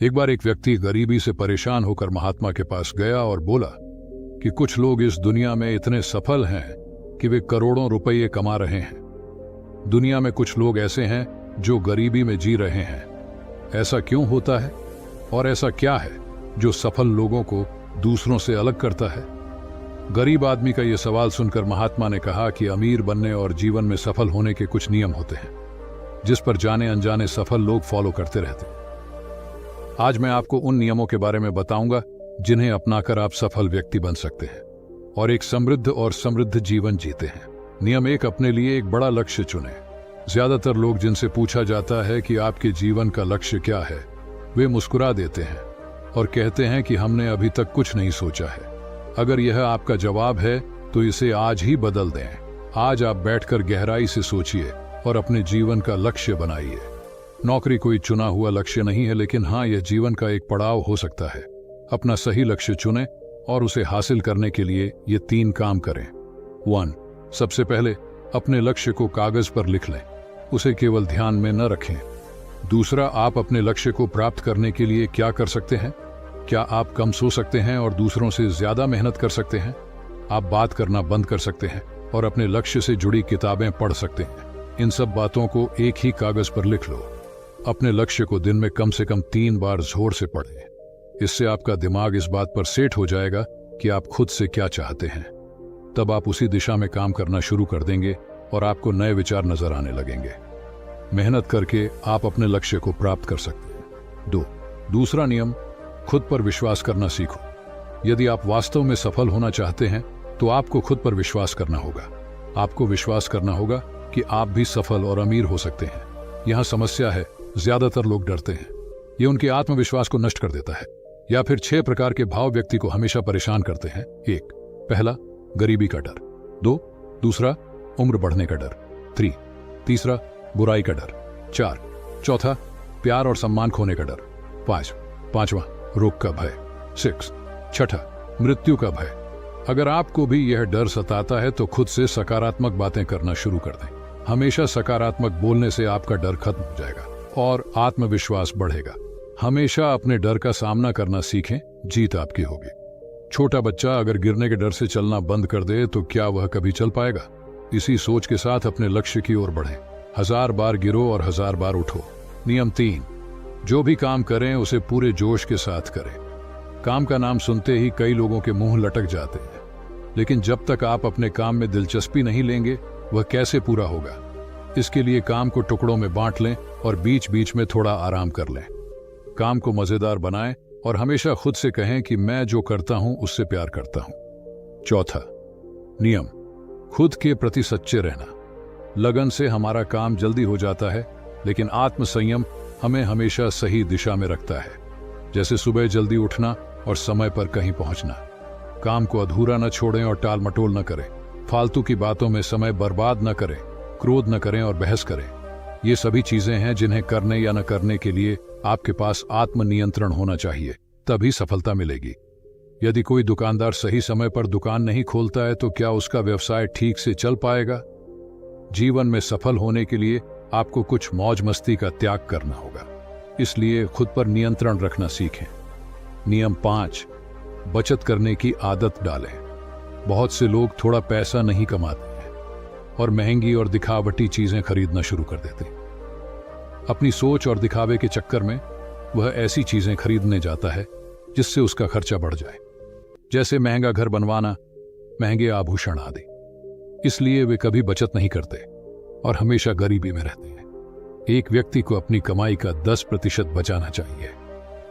एक बार एक व्यक्ति गरीबी से परेशान होकर महात्मा के पास गया और बोला कि कुछ लोग इस दुनिया में इतने सफल हैं कि वे करोड़ों रुपये कमा रहे हैं। दुनिया में कुछ लोग ऐसे हैं जो गरीबी में जी रहे हैं। ऐसा क्यों होता है और ऐसा क्या है जो सफल लोगों को दूसरों से अलग करता है? गरीब आदमी का यह सवाल सुनकर महात्मा ने कहा कि अमीर बनने और जीवन में सफल होने के कुछ नियम होते हैं जिस पर जाने अनजाने सफल लोग फॉलो करते रहते हैं। आज मैं आपको उन नियमों के बारे में बताऊंगा जिन्हें अपनाकर आप सफल व्यक्ति बन सकते हैं और एक समृद्ध जीवन जीते हैं। नियम 1, अपने लिए एक बड़ा लक्ष्य चुनें। ज्यादातर लोग जिनसे पूछा जाता है कि आपके जीवन का लक्ष्य क्या है, वे मुस्कुरा देते हैं और कहते हैं कि हमने अभी तक कुछ नहीं सोचा है। अगर यह आपका जवाब है तो इसे आज ही बदल दें। आज आप बैठकर गहराई से सोचिए और अपने जीवन का लक्ष्य बनाइए। नौकरी कोई चुना हुआ लक्ष्य नहीं है, लेकिन हाँ, यह जीवन का एक पड़ाव हो सकता है। अपना सही लक्ष्य चुनें और उसे हासिल करने के लिए ये 3 काम करें। 1, सबसे पहले अपने लक्ष्य को कागज पर लिख लें, उसे केवल ध्यान में न रखें। दूसरा, आप अपने लक्ष्य को प्राप्त करने के लिए क्या कर सकते हैं? क्या आप कम सो सकते हैं और दूसरों से ज्यादा मेहनत कर सकते हैं? आप बात करना बंद कर सकते हैं और अपने लक्ष्य से जुड़ी किताबें पढ़ सकते हैं। इन सब बातों को एक ही कागज पर लिख लो। अपने लक्ष्य को दिन में कम से कम 3 बार जोर से पढ़ें। इससे आपका दिमाग इस बात पर सेट हो जाएगा कि आप खुद से क्या चाहते हैं। तब आप उसी दिशा में काम करना शुरू कर देंगे और आपको नए विचार नजर आने लगेंगे। मेहनत करके आप अपने लक्ष्य को प्राप्त कर सकते हैं। 2, दूसरा नियम, खुद पर विश्वास करना सीखो। यदि आप वास्तव में सफल होना चाहते हैं तो आपको खुद पर विश्वास करना होगा। आपको विश्वास करना होगा कि आप भी सफल और अमीर हो सकते हैं। यहां समस्या है, ज्यादातर लोग डरते हैं। ये उनके आत्मविश्वास को नष्ट कर देता है। या फिर 6 प्रकार के भाव व्यक्ति को हमेशा परेशान करते हैं। 1, पहला, गरीबी का डर। 2, दूसरा, उम्र बढ़ने का डर। 3, तीसरा, बुराई का डर। 4, चौथा, प्यार और सम्मान खोने का डर। 5, पांचवा, रोग का भय। 6, छठा, मृत्यु का भय। अगर आपको भी यह डर सताता है तो खुद से सकारात्मक बातें करना शुरू कर दें। हमेशा सकारात्मक बोलने से आपका डर खत्म हो जाएगा और आत्मविश्वास बढ़ेगा। हमेशा अपने डर का सामना करना सीखें, जीत आपकी होगी। छोटा बच्चा अगर गिरने के डर से चलना बंद कर दे तो क्या वह कभी चल पाएगा? इसी सोच के साथ अपने लक्ष्य की ओर बढ़ें। 1000 बार गिरो और 1000 बार उठो। नियम 3, जो भी काम करें उसे पूरे जोश के साथ करें। काम का नाम सुनते ही कई लोगों के मुंह लटक जाते हैं, लेकिन जब तक आप अपने काम में दिलचस्पी नहीं लेंगे वह कैसे पूरा होगा? इसके लिए काम को टुकड़ों में बांट लें और बीच बीच में थोड़ा आराम कर लें। काम को मजेदार बनाएं और हमेशा खुद से कहें कि मैं जो करता हूं उससे प्यार करता हूं। 4था नियम, खुद के प्रति सच्चे रहना। लगन से हमारा काम जल्दी हो जाता है, लेकिन आत्मसंयम हमें हमेशा सही दिशा में रखता है। जैसे सुबह जल्दी उठना और समय पर कहीं पहुंचना। काम को अधूरा न छोड़ें और टाल मटोल न करें। फालतू की बातों में समय बर्बाद न करें, क्रोध न करें और बहस करें। ये सभी चीजें हैं जिन्हें करने या न करने के लिए आपके पास आत्मनियंत्रण होना चाहिए, तभी सफलता मिलेगी। यदि कोई दुकानदार सही समय पर दुकान नहीं खोलता है तो क्या उसका व्यवसाय ठीक से चल पाएगा? जीवन में सफल होने के लिए आपको कुछ मौज मस्ती का त्याग करना होगा, इसलिए खुद पर नियंत्रण रखना सीखें। नियम 5, बचत करने की आदत डालें। बहुत से लोग थोड़ा पैसा नहीं कमाते हैं और महंगी और दिखावटी चीजें खरीदना शुरू कर देते हैं। अपनी सोच और दिखावे के चक्कर में वह ऐसी चीजें खरीदने जाता है जिससे उसका खर्चा बढ़ जाए, जैसे महंगा घर बनवाना, महंगे आभूषण आदि। इसलिए वे कभी बचत नहीं करते और हमेशा गरीबी में रहते हैं। एक व्यक्ति को अपनी कमाई का 10% बचाना चाहिए।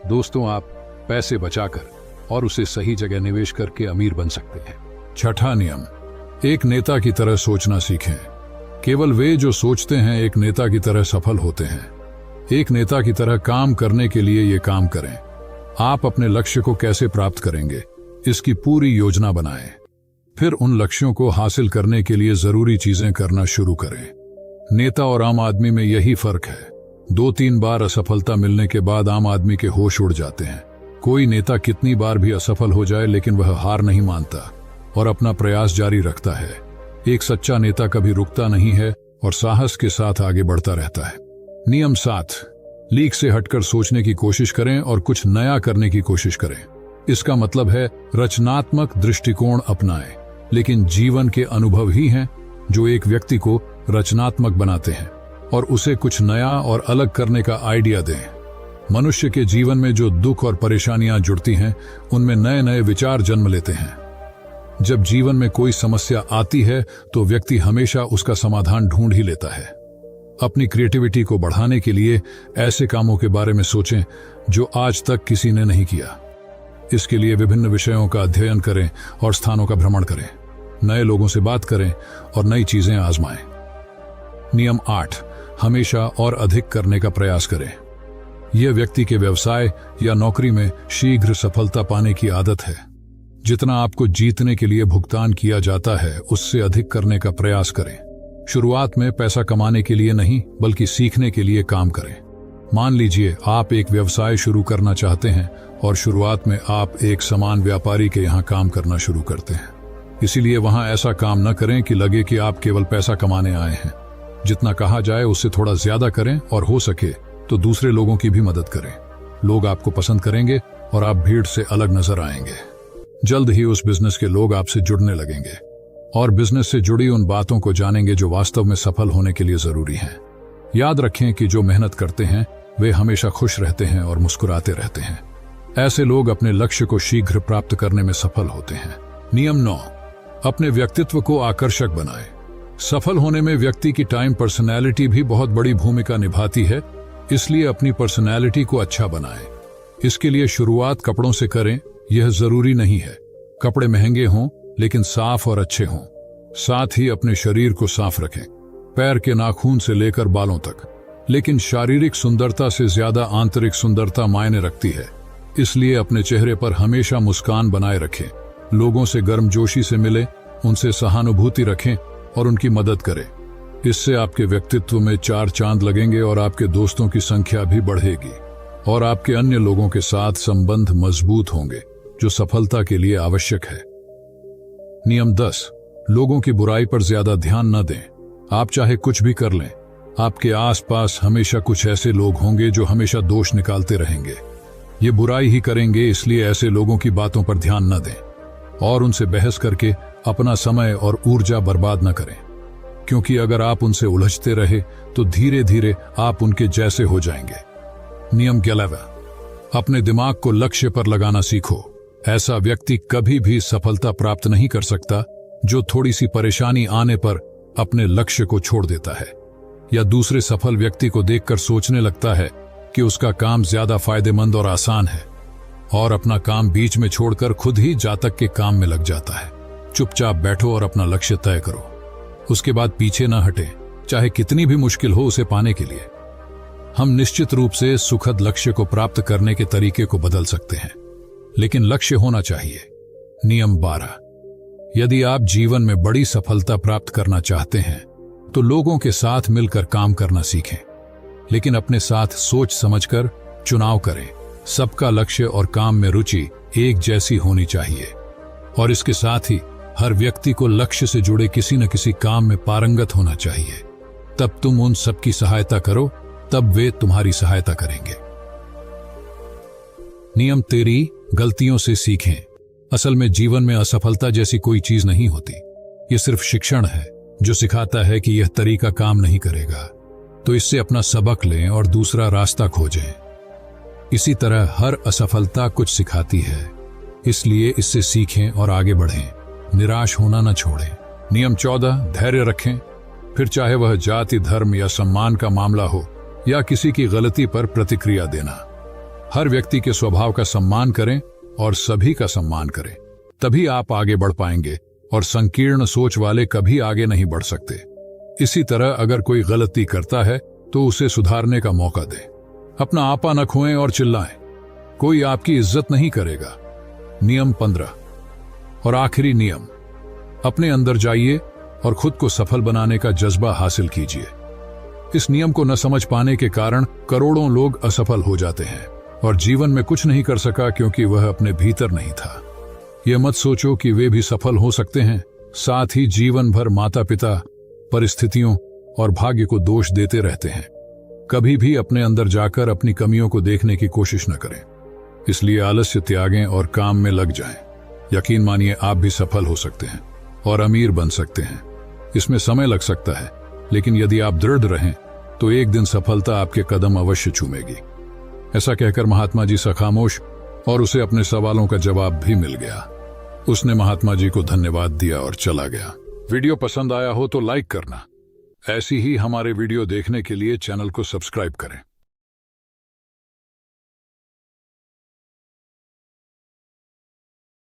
दोस्तों, आप पैसे बचाकर और उसे सही जगह निवेश करके अमीर बन सकते हैं। 6ठा नियम, एक नेता की तरह सोचना सीखें। केवल वे जो सोचते हैं एक नेता की तरह सफल होते हैं। एक नेता की तरह काम करने के लिए ये काम करें। आप अपने लक्ष्य को कैसे प्राप्त करेंगे, इसकी पूरी योजना बनाएं। फिर उन लक्ष्यों को हासिल करने के लिए जरूरी चीजें करना शुरू करें। नेता और आम आदमी में यही फर्क है। 2-3 बार असफलता मिलने के बाद आम आदमी के होश उड़ जाते हैं। कोई नेता कितनी बार भी असफल हो जाए लेकिन वह हार नहीं मानता और अपना प्रयास जारी रखता है। एक सच्चा नेता कभी रुकता नहीं है और साहस के साथ आगे बढ़ता रहता है। नियम 7, लीक से हटकर सोचने की कोशिश करें और कुछ नया करने की कोशिश करें। इसका मतलब है रचनात्मक दृष्टिकोण अपनाएं, लेकिन जीवन के अनुभव ही हैं जो एक व्यक्ति को रचनात्मक बनाते हैं और उसे कुछ नया और अलग करने का आइडिया दें। मनुष्य के जीवन में जो दुख और परेशानियां जुड़ती हैं, उनमें नए नए विचार जन्म लेते हैं। जब जीवन में कोई समस्या आती है तो व्यक्ति हमेशा उसका समाधान ढूंढ ही लेता है। अपनी क्रिएटिविटी को बढ़ाने के लिए ऐसे कामों के बारे में सोचें जो आज तक किसी ने नहीं किया। इसके लिए विभिन्न विषयों का अध्ययन करें और स्थानों का भ्रमण करें, नए लोगों से बात करें और नई चीजें आजमाएं। नियम 8, हमेशा और अधिक करने का प्रयास करें। यह व्यक्ति के व्यवसाय या नौकरी में शीघ्र सफलता पाने की आदत है। जितना आपको जीतने के लिए भुगतान किया जाता है, उससे अधिक करने का प्रयास करें। शुरुआत में पैसा कमाने के लिए नहीं, बल्कि सीखने के लिए काम करें। मान लीजिए आप एक व्यवसाय शुरू करना चाहते हैं और शुरुआत में आप एक सामान व्यापारी के यहाँ काम करना शुरू करते हैं। इसीलिए वहां ऐसा काम न करें कि लगे कि आप केवल पैसा कमाने आए हैं। जितना कहा जाए उससे थोड़ा ज्यादा करें और हो सके तो दूसरे लोगों की भी मदद करें। लोग आपको पसंद करेंगे और आप भीड़ से अलग नजर आएंगे। जल्द ही उस बिजनेस के लोग आपसे जुड़ने लगेंगे और बिजनेस से जुड़ी उन बातों को जानेंगे जो वास्तव में सफल होने के लिए जरूरी हैं। याद रखें कि जो मेहनत करते हैं वे हमेशा खुश रहते हैं और मुस्कुराते रहते हैं। ऐसे लोग अपने लक्ष्य को शीघ्र प्राप्त करने में सफल होते हैं। नियम 9, अपने व्यक्तित्व को आकर्षक बनाएं। सफल होने में व्यक्ति की टाइम पर्सनैलिटी भी बहुत बड़ी भूमिका निभाती है, इसलिए अपनी पर्सनैलिटी को अच्छा बनाएं। इसके लिए शुरुआत कपड़ों से करें। यह जरूरी नहीं है कपड़े महंगे हों, लेकिन साफ और अच्छे हों। साथ ही अपने शरीर को साफ रखें, पैर के नाखून से लेकर बालों तक। लेकिन शारीरिक सुंदरता से ज्यादा आंतरिक सुंदरता मायने रखती है, इसलिए अपने चेहरे पर हमेशा मुस्कान बनाए रखें। लोगों से गर्मजोशी से मिलें, उनसे सहानुभूति रखें और उनकी मदद करें। इससे आपके व्यक्तित्व में 4 चांद लगेंगे और आपके दोस्तों की संख्या भी बढ़ेगी और आपके अन्य लोगों के साथ संबंध मजबूत होंगे, जो सफलता के लिए आवश्यक है। नियम 10, लोगों की बुराई पर ज्यादा ध्यान न दें। आप चाहे कुछ भी कर लें, आपके आसपास हमेशा कुछ ऐसे लोग होंगे जो हमेशा दोष निकालते रहेंगे। ये बुराई ही करेंगे, इसलिए ऐसे लोगों की बातों पर ध्यान न दें और उनसे बहस करके अपना समय और ऊर्जा बर्बाद न करें, क्योंकि अगर आप उनसे उलझते रहे तो धीरे धीरे आप उनके जैसे हो जाएंगे। नियम 11, अपने दिमाग को लक्ष्य पर लगाना सीखो। ऐसा व्यक्ति कभी भी सफलता प्राप्त नहीं कर सकता जो थोड़ी सी परेशानी आने पर अपने लक्ष्य को छोड़ देता है या दूसरे सफल व्यक्ति को देखकर सोचने लगता है कि उसका काम ज्यादा फायदेमंद और आसान है और अपना काम बीच में छोड़कर खुद ही जातक के काम में लग जाता है। चुपचाप बैठो और अपना लक्ष्य तय करो, उसके बाद पीछे न हटे, चाहे कितनी भी मुश्किल हो उसे पाने के लिए। हम निश्चित रूप से सुखद लक्ष्य को प्राप्त करने के तरीके को बदल सकते हैं, लेकिन लक्ष्य होना चाहिए। नियम 12, यदि आप जीवन में बड़ी सफलता प्राप्त करना चाहते हैं तो लोगों के साथ मिलकर काम करना सीखें, लेकिन अपने साथ सोच समझकर चुनाव करें। सबका लक्ष्य और काम में रुचि एक जैसी होनी चाहिए और इसके साथ ही हर व्यक्ति को लक्ष्य से जुड़े किसी न किसी काम में पारंगत होना चाहिए। तब तुम उन सबकी सहायता करो, तब वे तुम्हारी सहायता करेंगे। नियम 13, गलतियों से सीखें। असल में जीवन में असफलता जैसी कोई चीज नहीं होती। यह सिर्फ शिक्षण है जो सिखाता है कि यह तरीका काम नहीं करेगा, तो इससे अपना सबक लें और दूसरा रास्ता खोजें। इसी तरह हर असफलता कुछ सिखाती है, इसलिए इससे सीखें और आगे बढ़ें। निराश होना न छोड़ें। नियम 14, धैर्य रखें, फिर चाहे वह जाति, धर्म या सम्मान का मामला हो या किसी की गलती पर प्रतिक्रिया देना। हर व्यक्ति के स्वभाव का सम्मान करें और सभी का सम्मान करें, तभी आप आगे बढ़ पाएंगे और संकीर्ण सोच वाले कभी आगे नहीं बढ़ सकते। इसी तरह अगर कोई गलती करता है तो उसे सुधारने का मौका दें। अपना आपा न खोएं और चिल्लाएं, कोई आपकी इज्जत नहीं करेगा। नियम 15 और आखिरी नियम, अपने अंदर जाइए और खुद को सफल बनाने का जज्बा हासिल कीजिए। इस नियम को न समझ पाने के कारण करोड़ों लोग असफल हो जाते हैं और जीवन में कुछ नहीं कर सका क्योंकि वह अपने भीतर नहीं था। यह मत सोचो कि वे भी सफल हो सकते हैं। साथ ही जीवन भर माता पिता, परिस्थितियों और भाग्य को दोष देते रहते हैं। कभी भी अपने अंदर जाकर अपनी कमियों को देखने की कोशिश न करें। इसलिए आलस्य त्यागें और काम में लग जाएं। यकीन मानिए आप भी सफल हो सकते हैं और अमीर बन सकते हैं। इसमें समय लग सकता है, लेकिन यदि आप दृढ़ रहें तो एक दिन सफलता आपके कदम अवश्य चूमेगी। ऐसा कहकर महात्मा जी सा खामोश और उसे अपने सवालों का जवाब भी मिल गया। उसने महात्मा जी को धन्यवाद दिया और चला गया। वीडियो पसंद आया हो तो लाइक करना। ऐसी ही हमारे वीडियो देखने के लिए चैनल को सब्सक्राइब करें।